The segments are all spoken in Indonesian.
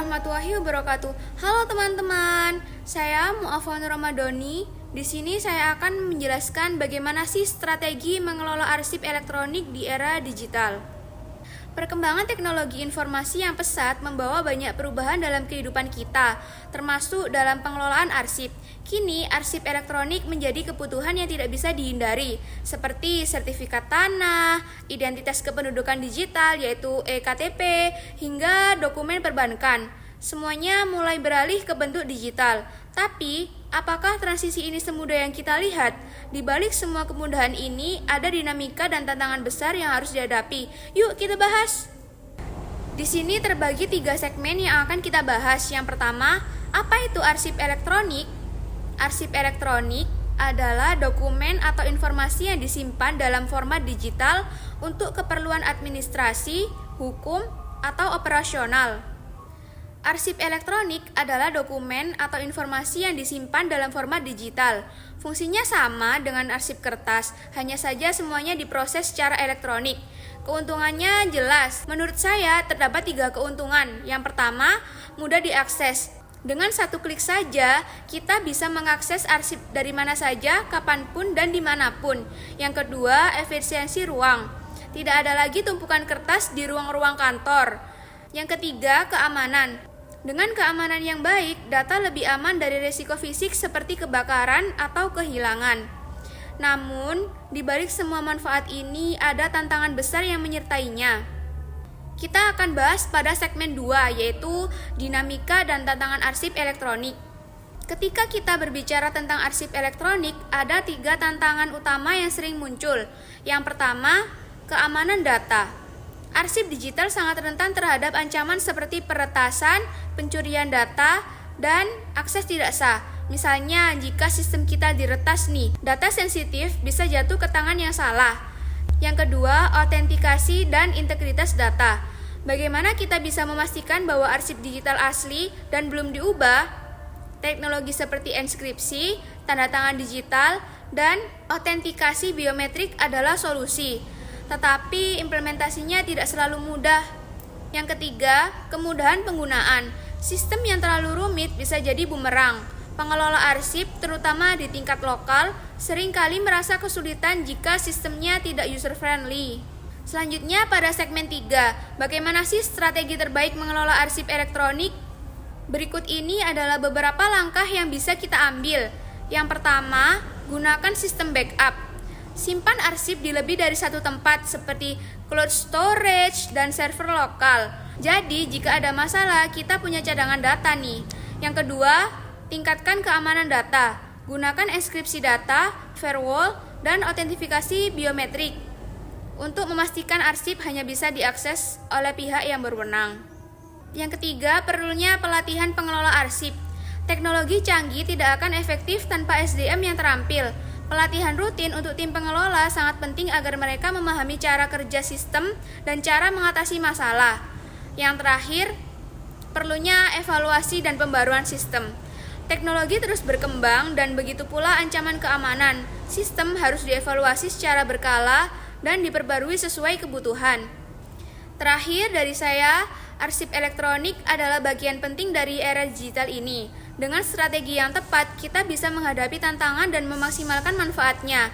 warahmatullahi wabarakatuh. Halo teman-teman, saya Mu'afwan Ramadhani. Di sini saya akan menjelaskan bagaimana sih strategi mengelola arsip elektronik di era digital. Perkembangan teknologi informasi yang pesat membawa banyak perubahan dalam kehidupan kita, termasuk dalam pengelolaan arsip. Kini, arsip elektronik menjadi kebutuhan yang tidak bisa dihindari, seperti sertifikat tanah, identitas kependudukan digital yaitu eKTP, hingga dokumen perbankan. Semuanya mulai beralih ke bentuk digital. Tapi, apakah transisi ini semudah yang kita lihat? Di balik semua kemudahan ini, ada dinamika dan tantangan besar yang harus dihadapi. Yuk kita bahas! Di sini terbagi 3 segmen yang akan kita bahas. Yang pertama, apa itu arsip elektronik? Arsip elektronik adalah dokumen atau informasi yang disimpan dalam format digital untuk keperluan administrasi, hukum, atau operasional. Arsip elektronik adalah dokumen atau informasi yang disimpan dalam format digital. Fungsinya sama dengan arsip kertas, hanya saja semuanya diproses secara elektronik. Keuntungannya jelas. Menurut saya terdapat 3 keuntungan. Yang pertama, mudah diakses. Dengan 1 klik saja, kita bisa mengakses arsip dari mana saja, kapanpun, dan dimanapun. Yang kedua, efisiensi ruang. Tidak ada lagi tumpukan kertas di ruang-ruang kantor. Yang ketiga, keamanan. Dengan keamanan yang baik, data lebih aman dari risiko fisik seperti kebakaran atau kehilangan. Namun, di balik semua manfaat ini, ada tantangan besar yang menyertainya. Kita akan bahas pada segmen 2, yaitu dinamika dan tantangan arsip elektronik. Ketika kita berbicara tentang arsip elektronik, ada 3 tantangan utama yang sering muncul. Yang pertama, keamanan data. Arsip digital sangat rentan terhadap ancaman seperti peretasan, pencurian data, dan akses tidak sah. Misalnya, jika sistem kita diretas nih, data sensitif bisa jatuh ke tangan yang salah. Yang kedua, autentikasi dan integritas data. Bagaimana kita bisa memastikan bahwa arsip digital asli dan belum diubah? Teknologi seperti enskripsi, tanda tangan digital, dan autentikasi biometrik adalah solusi. Tetapi implementasinya tidak selalu mudah. Yang ketiga, kemudahan penggunaan. Sistem yang terlalu rumit bisa jadi bumerang. Pengelola arsip, terutama di tingkat lokal, seringkali merasa kesulitan jika sistemnya tidak user-friendly. Selanjutnya pada segmen 3, bagaimana sih strategi terbaik mengelola arsip elektronik? Berikut ini adalah beberapa langkah yang bisa kita ambil. Yang pertama, gunakan sistem backup. Simpan arsip di lebih dari 1 tempat seperti cloud storage dan server lokal. Jadi, jika ada masalah, kita punya cadangan data nih. Yang kedua, tingkatkan keamanan data. Gunakan enkripsi data, firewall, dan autentifikasi biometrik untuk memastikan arsip hanya bisa diakses oleh pihak yang berwenang. Yang ketiga, perlunya pelatihan pengelola arsip. Teknologi canggih tidak akan efektif tanpa SDM yang terampil. Pelatihan rutin untuk tim pengelola sangat penting agar mereka memahami cara kerja sistem dan cara mengatasi masalah. Yang terakhir, perlunya evaluasi dan pembaruan sistem. Teknologi terus berkembang dan begitu pula ancaman keamanan. Sistem harus dievaluasi secara berkala dan diperbarui sesuai kebutuhan. Terakhir dari saya, arsip elektronik adalah bagian penting dari era digital ini. Dengan strategi yang tepat, kita bisa menghadapi tantangan dan memaksimalkan manfaatnya.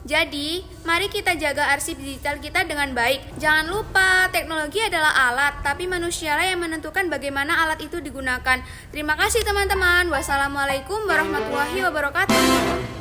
Jadi, mari kita jaga arsip digital kita dengan baik. Jangan lupa, teknologi adalah alat, tapi manusialah yang menentukan bagaimana alat itu digunakan. Terima kasih teman-teman. Wassalamualaikum warahmatullahi wabarakatuh.